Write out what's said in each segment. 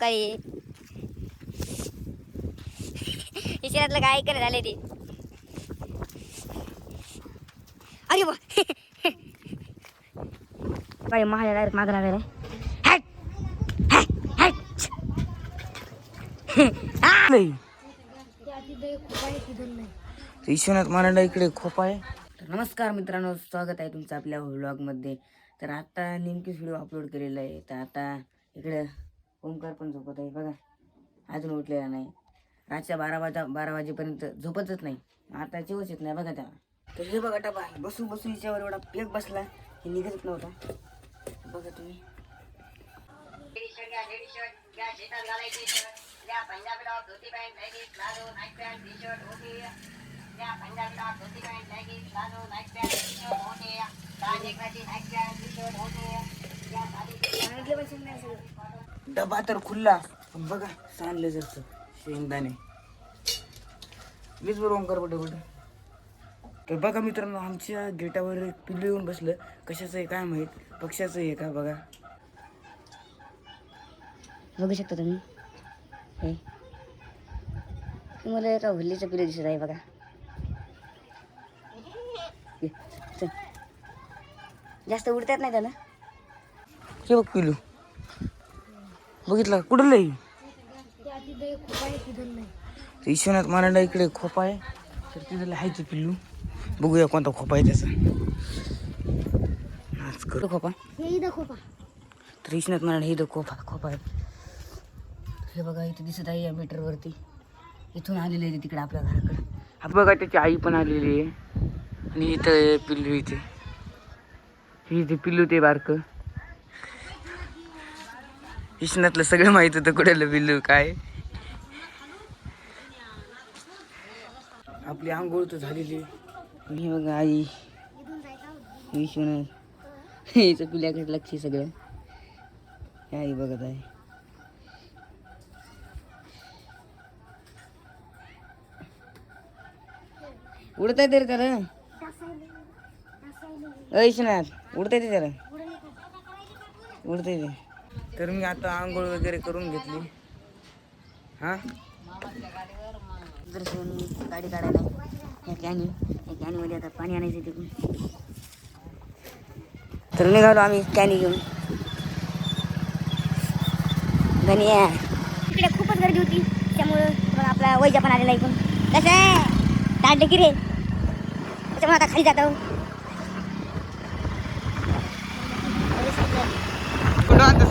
काही इशारातलं काय ऐकलं झाले ते. अरे बा काय महाल्या डायरेक्ट माग लागले विश्वनाथ मारांडा इकडे खोपा आहे. तर नमस्कार मित्रांनो, स्वागत आहे तुमचं आपल्या व्लॉगमध्ये. तर आता नेमकीच व्हिडिओ अपलोड केलेला आहे. तर आता इकडे ओमकार पण झोपत आहे बघा, अजून उठलेला नाही. रातच्या 12 वाजेपर्यंत झोपतच नाही. आता जेवच येत नाही बघा त्याला. तर हे बघा डबा बसू बसू हिच्यावर एवढा पेक बसला, हे निघत नव्हता बघा तुम्ही. डबा तर खुल्ला पण बघा सांडलं जरचं शेंगदाणे. मीच बरं ओंकार कुठे. तर बघा मित्रांनो, आमच्या गेटावर एक पिल्लू येऊन बसलं. कशाचं आहे काय माहीत, पक्षाचं आहे का बघा. बघू शकता तुम्ही, हे तुम्हाला एका हल्लीचं पिल्लू दिसत आहे बघा. जास्त उडतात नाही त्याला. हे बघ पिल्लू बघितलं कुठलं आहे. विश्वनाथ मारांडा इकडे खोपा आहे. तर तिथं लिहायचं पिल्लू. बघूया कोणता खोपा आहे त्याचा. खोपा तर विश्वनाथ मारांडा हे खोपा आहे. हे बघा इथे दिसत आहे या मीटरवरती. इथून आलेले आहे तिकडे आपल्या घराकडे. हा बघा त्याची आई पण आलेली आहे. आणि इथं पिल्लू इथे पिल्लू ते बारकं. विश्वनाथला सगळं माहित होतं कुठलं पिल्लू काय. आपली आंघोळ तर झालेली. हे बघा आई विश्वनाथ याचं पिल्याकडे लक्ष सगळं. हे आई बघत आहे. उडता येते रे त्याला. विश्वनाथ उडता येते त्याला, उडता येते. तर मी आता आंघोळ वगैरे करून घेतली. हा दर्शन गाडी काढायला या कॅनीमध्ये आता पाणी आणायचं तिकडून. तर निघालो आम्ही कॅनी घेऊन. धनिया इकडे खूपच गर्दी होती, त्यामुळं आपला वैजा पण आलेला इकडून. कसं आहे ताट की रे, त्याच्यामुळे आता खाली जातो.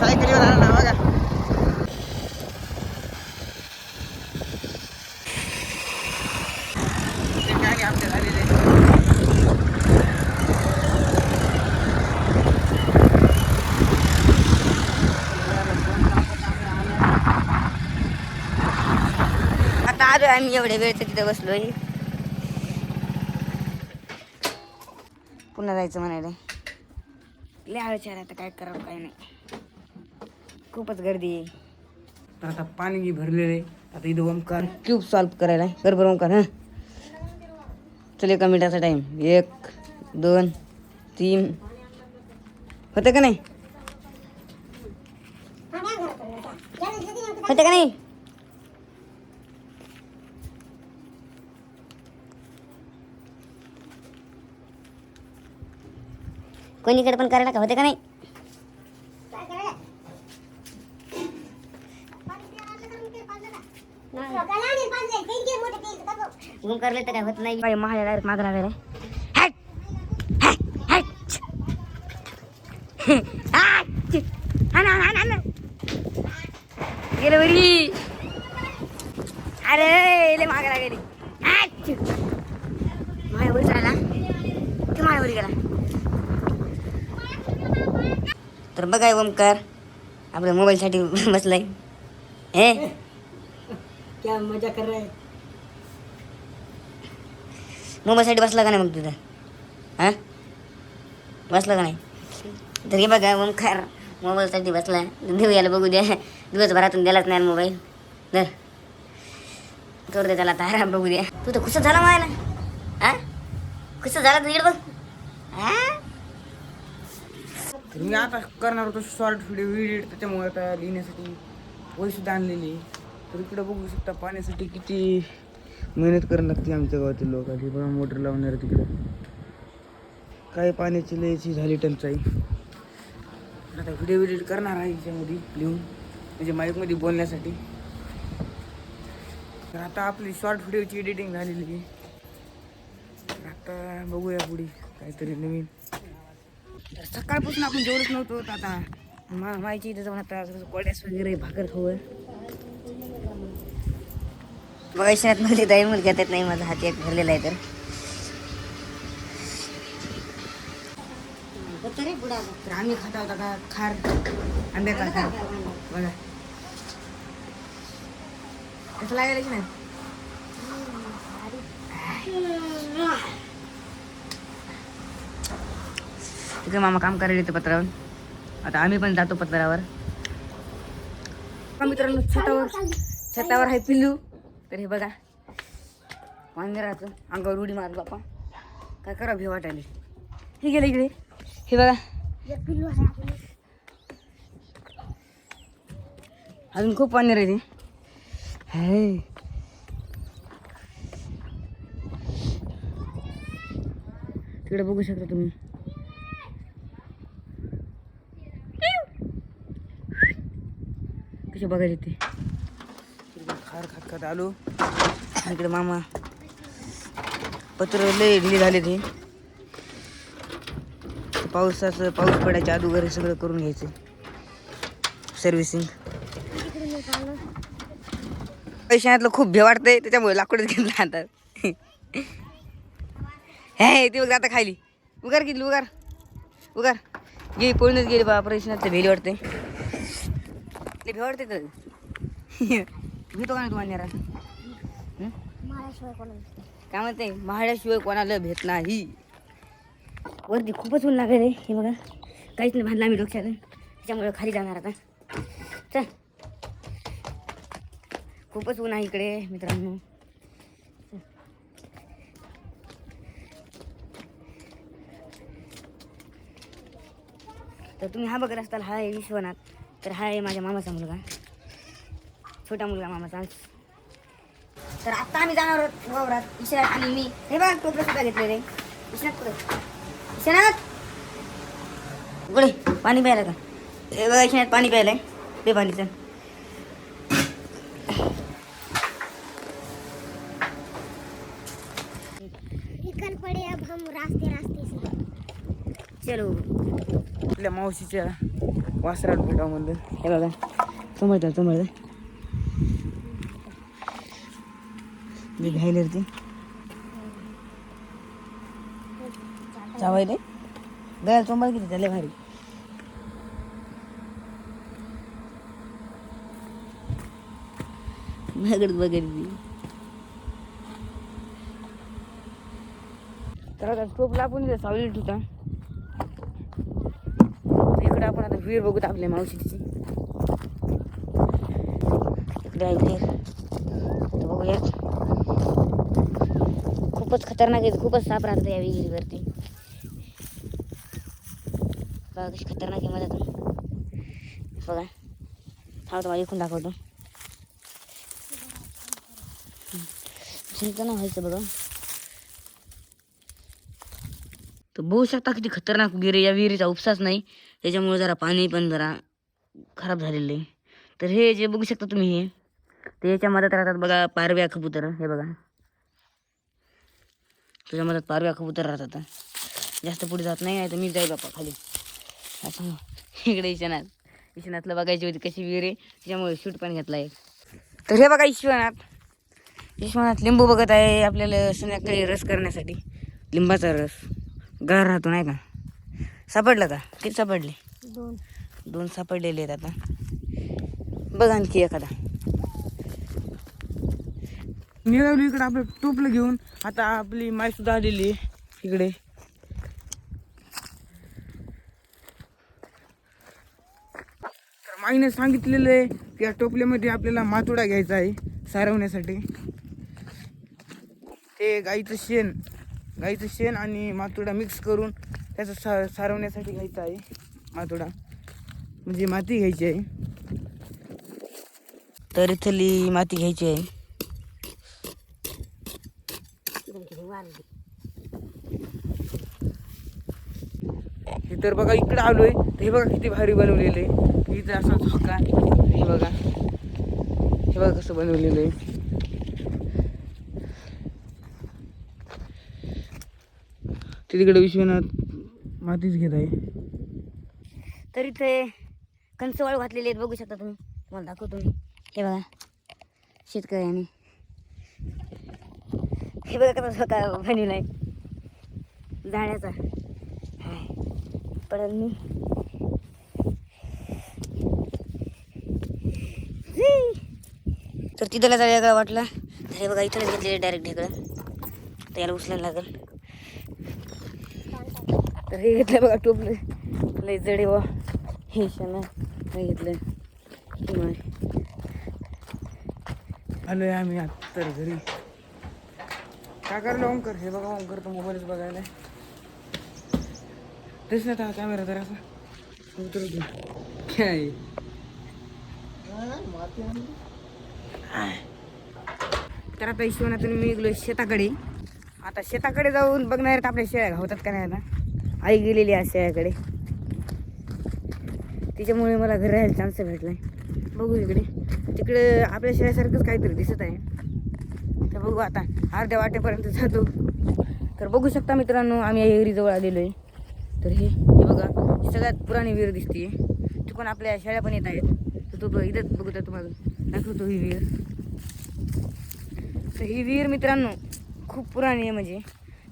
सायकलीवर आला ना बघा. आता आलो आम्ही एवढ्या वेळ तर तिथं बसलोय. पुन्हा जायचं म्हणायला. लय आळचार आता काय करावं काय नाही, खूपच गर्दी आहे. तर आता पाणी भरलेलं आहे. आता इथं ओमकार क्यूब सॉल्व करायला बरोबर ओंकार. हां चल, 1 मिनिटाचा टाईम. 1 2 3 होतं का नाही, होतं का नाही. कोणीकडे पण करायला का, होते का नाही. ओंकारला तर काय होत नाही. काय महाल्या डायरेक्ट माग लागले. गेलं बरी. अरे लय माग लागली. मायावर झाला ते, मायावर गेला. तर बघाय ओमकार आपल्या मोबाईलसाठी बसलाय. हे क्या मजा कर रहा है. मोबाईलसाठी बसला का नाही मग तुझा, हां बसला का नाही. तर हे बघा ओमकार मोबाईलसाठी बसला. देऊ याला बघू द्या, दिवसभरातून द्यालाच नाही मोबाईल. दर करू दे त्याला तारा, बघू द्या. तू तर खुश झाला मला. हां खुश झाला तू, इकडे बघ. हां तर मी आता करणार होतो शॉर्ट व्हिडिओ एडिट, त्याच्यामुळे आता लिहिण्यासाठी वहीसुद्धा आणलेली आहे. तर इकडं बघू शकता पाण्यासाठी किती मेहनत करावी लागते आमच्या गावातील लोकांची. बघा मोटर लावणार तिकडं काय पाण्याची लयची झाली टंचाई. आता व्हिडिओ एडिट करणार आहे याच्यामध्ये लिहून, म्हणजे माईकमध्ये बोलण्यासाठी. तर आता आपली शॉर्ट व्हिडिओची एडिटिंग झालेली आहे. तर आता बघूया पुढे काहीतरी नवीन. तर सकाळपासून आपण जेवढंच नव्हतो, तर आता माहिती इथं जाऊन आता कोड्यास वगैरे भाकर खाऊ. बघा शेणात मध्ये दाई मुलगा येत नाही, माझा हात एक भरलेला आहे. तर आम्ही खाता होता का खार आंब्याचा खार. बघा कसं लागेल की नाही. तिकडे मामा काम करायला येते पत्रावर. आता आम्ही पण जातो पत्रावर. मित्रांनो छतावर आहे पिल्लू. तर हे बघा वांदराचं अंगावर उडी मारत बापा. काय करा भे वाटायला. हे गेले इकडे. हे बघा अजून खूप वांदर आहे ते. तिकडे बघू शकता तुम्ही. कसे बघायचे ते. खार खात खात आलो. इकडे मामा पत्र लय ढिले झाले ते. पाऊस पडायच्या अगोदर हे सगळं करून घ्यायचं सर्व्हिसिंग. पैशातलं खूप भे वाटतंय, त्याच्यामुळे लाकडच घेऊन राहतात. हे ती बघ आता खायली. उगार किती उगार गेली पळूनच गेली बा. पैशात भेली वाटते. ते भे वाटते तर भेटतो का नाही तुम्हाला. काय म्हणते महाळ्याशिवाय कोणाला भेट नाही. वरती खूपच ऊन लागेल रे. हे बघा काहीच नाही बांधलं आम्ही डोक्यात, त्याच्यामुळे खाली जाणार आता. चल खूपच ऊन आहे इकडे मित्रांनो. तर तुम्ही हा बघत असताल, हा आहे विश्वनाथ. तर हा आहे माझ्या मामाचा मुलगा, छोटा मुलगा मामाचा. तर आत्ता आम्ही जाणार आहोत वावरात. विश्वनाथ आणि मी. हे बघा टोपलं सुद्धा घेतले रे. विश्वनाथ कुठे. विश्वनाथ गुळे पाणी प्यायला का. हे बघा विश्वनाथ पाणी प्यायलाय. ते पाणीचं निकल पड़े अब हम रास्ते से. चलो आपल्या मावशीच्या वासरात भेटावं म्हणलं. हे बघा समजतं मी घ्यायला ती चावायले गळ्याला चोंबाळ किती झाले भारी. बघत ती. तर आता टोपला आपण सावलीत होता. इकडे आपण आता विहीर बघूत आपल्या मावशीची. इकडे आहे विहीर. तर बघूयात. खूपच खतरनाक आहे. खूपच साप राहतात या विहिरीवरती. बघा कशी खतरनाक आहे मधातून. बघा थांबतो मला इकडून दाखवतो. चिंता नाही व्हायचं बघा. तर बघू शकता किती खतरनाक विहीर. या विहिरीचा उपसाच नाही, त्याच्यामुळे जरा पाणी पण जरा खराब झालेलं आहे. तर हे जे बघू शकता तुम्ही, हे ते याच्या मधात राहतात बघा पारव्या कबूतर. हे बघा तुझ्या मधात पारव्या कबूतर राहतात. जास्त पुढे जात नाही तर मी जाईल बापा खाली. असं इकडे ईशनाथला बघायची होती कशी विहीर आहे, त्याच्यामुळे शूट पण घेतला आहे. तर हे बघा ईश्वनाथ लिंबू बघत आहे आपल्याला संध्याकाळी रस करण्यासाठी. लिंबाचा रस गार राहतो नाही का. सापडला का. किती सापडले. दोन सापडलेले आहेत. आता बघा आणखी एखादा. निघालो इकडे आपलं टोपलं घेऊन. आता आपली माय सुद्धा आलेली इकडे. तर माईने सांगितलेलं आहे की या टोपल्यामध्ये आपल्याला मातोडा घ्यायचा आहे सारवण्यासाठी. ते गाईचं शेण आणि मातोडा मिक्स करून त्याचं सारवण्यासाठी घ्यायचं आहे. मातोडा म्हणजे माती घ्यायची आहे. तर इथली माती घ्यायची आहे. हे तर बघा इकडे आलोय तर हे बघा किती भारी बनवलेलं आहे. इथं असा झोका, हे बघा, हे बघा कसं बनवलेलं आहे. ते तिकडे विश्वनाथ मातीच घेत आहे. तर इथे कंच वाळू घातलेले आहेत, बघू शकता तुम्ही. तुम्हाला दाखवतो मी. हे बघा शेतकऱ्याने हे बघा कसा स्वतः बनवला आहे जाण्याचा. पण मी तर तिथला वेगळा वाटला तर हे बघा इथं घेतलेले डायरेक्ट ढेकळं. तर याला उचलायला लागेल. तर हे घेतलं बघा टोपलं लय जडे वा हे शाना हे घेतलं. आलोय आम्ही आता तर घरी. काय करलं ओंकर? हे बघा ओंकर तर मोबाईलच बघायला. तेच नाही तर कॅमेरा तर असा काय तर आता ईश्वनातून मी गेलो शेताकडे. आता शेताकडे जाऊन बघणार आहेत आपल्या शेळ्या घावतात का नाही. आता आई गेलेली आहे शेळ्याकडे, तिच्यामुळे मला घरी राहायला चान्स भेटलाय. बघू इकडे तिकडे आपल्या शेळ्यासारखंच काहीतरी दिसत आहे. तर बघू आता अर्ध्या वाटेपर्यंत जातो. तर बघू शकता मित्रांनो आम्ही विहिरीजवळ आलेलो आहे. तर हे बघा ही सगळ्यात पुराणी विहीर दिसते. ती पण आपल्या शेळ्या पण येत आहेत. तर तो इथंच बघू तर तुम्हाला दाखवतो ही विहीर. तर ही विहीर मित्रांनो खूप पुराणी आहे. म्हणजे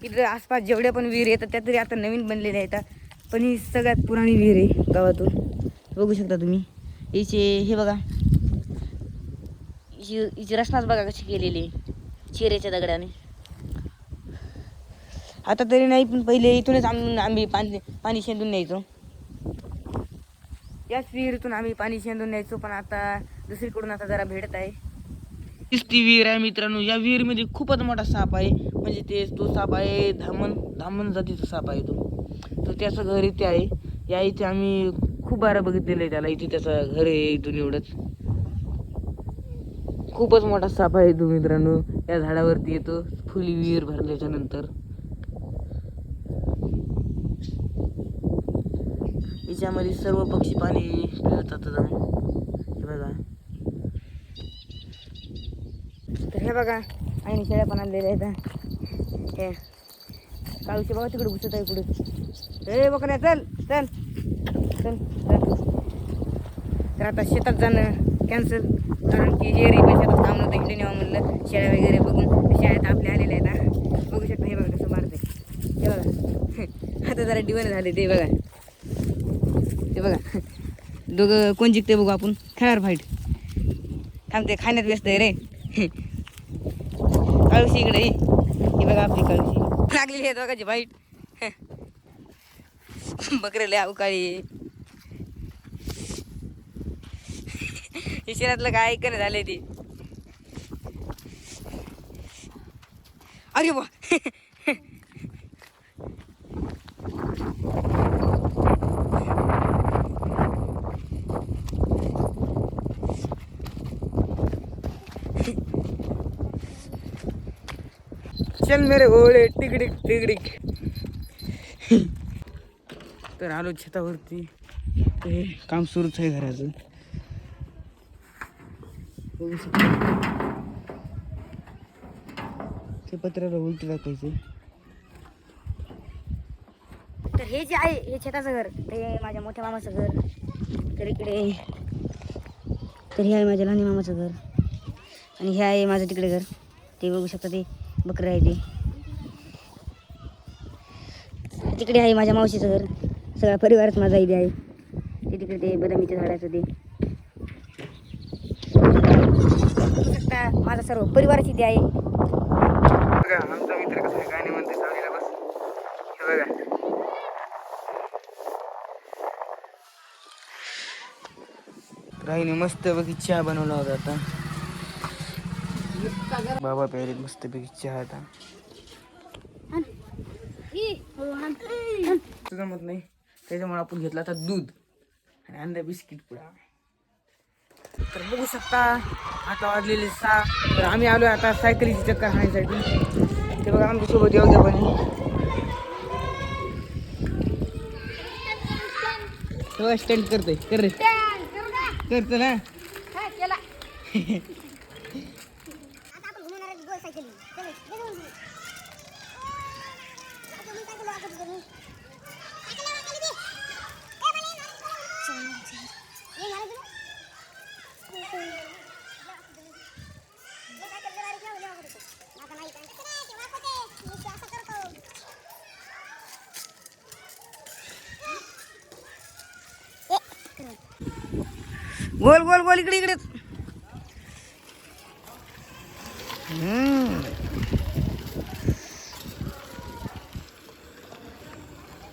इथं आसपास जेवढ्या पण विहीर येतात त्या तरी आता नवीन बनलेल्या आहेत. पण ही सगळ्यात पुराणी विहीर आहे गावातून. बघू शकता तुम्ही हिचे हे बघा हिची रचनाच बघा कशी केलेली आहे चिरेच्या दगडाने. आता तरी नाही पण पहिले इथूनच आम्ही पाणी शेंदून न्यायचो. याच विहिरीतून आम्ही पाणी शेंदून न्यायचो. पण आता दुसरीकडून आता जरा भेटत आहे. ती विहीर आहे मित्रांनो. या विहिरीमध्ये खूपच मोठा साप आहे. म्हणजे तो साप आहे धामण जातीचा साप आहे तो त्याचं घर इथे आहे. या इथे आम्ही खूप बारा बघितलेलं आहे त्याला. इथे त्याचं घर आहे इथून एवढंच. खूपच मोठा साप आहे तो मित्रांनो. या झाडावरती येतो फुली विहीर भरल्याच्या नंतर. याच्यामध्ये सर्व पक्षी पाणी पितात जाऊन. हे बघा तर हे बघा आईने शेळ्या पण आणलेल्या आहेत. हे काळूचे बघा तिकडे घुसत आहे पुढे. हे बघा चल चल चल चल. तर आता शेतात जाणं कॅन्सल, कारण की हे शेतात काम नव्हतं. इकडे नेवा म्हणलं शेळ्या वगैरे बघून. शेळ्यात आपल्या आलेल्या आहेत. बघू शकता हे बघा कसं मारते. हे बघा आता जरा डिवण झाले ते बघा. ते बघा दोघं कोण जिंकते बघू आपण. खेळार फाईट थांबते खाण्यात व्यस्त आहे रे. काळूशी इकडे ही बघा आपली काळूशी लागलेली आहे दोघांची वाईट. बकरेले अवकाळी शहरातलं काय ऐकणं झालंय ती. अरे बा चल मेरे घोडे टिकडिक टिकडिक. तर आलो छतावरती. ते काम सुरूच आहे घराचं. ते पत्र्याला उलटी टाकायचे. तर हे जे आहे हे छताचं घर, ते माझ्या मोठ्या मामाचं घर. तर इकडे तर हे आहे माझ्या लहान मामाचं घर. आणि हे आहे माझं तिकडे घर. ते बघू शकता ते बकरं आहे ते. तिकडे आहे माझ्या मावशीचं घर. सगळा परिवारच माझा इथे आहे. ते तिकडे ते बदामीच्या झाडाचं ते बघू शकता. माझा सर्व परिवारच इथे आहे. आमचा मित्र कसं गाणे म्हणते सावलीला बस. हे बघा राहीने मस्त पैकी चहा बनवला होता. आता बाबा प्यायले मस्त पैकी चहा. आता जमत नाही त्याच्यामुळे आपण घेतला आता दूध आणि अंडा बिस्किट पुडा. तर बघू शकता आता वाजलेले 6. तर आम्ही आलो आता सायकलीची चक्कर हाणण्यासाठी. ते बघा आमच्यासोबत येऊ द्या पण स्टंट करतोय करतो ना. आता आपण घुमवणार आहे गोल सायकली. चलो, दे जाऊन घुमू. आता मी काय केलं आता तुझं? सायकल दे. ए बने ये मारे तू. ये सायकल जरा रिक्षा लेवा करतो. आता नाही काय. ते वापरते. मी असं करतो. गोल गोल गोल इकडे इकडे.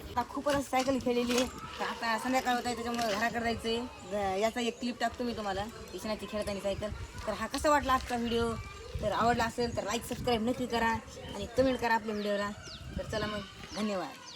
आता खूपच सायकल खेळलेली आहे. तर आता संध्याकाळ होत आहे त्याच्यामुळे घराकडे जायचंय. याचा एक क्लिप टाकतो मी तुम्हाला इशनाची खेळताना सायकल. तर हा कसा वाटला आजचा व्हिडिओ? तर आवडला असेल तर लाईक सबस्क्राईब नक्की करा आणि कमेंट करा आपल्या व्हिडिओला. तर चला मग धन्यवाद.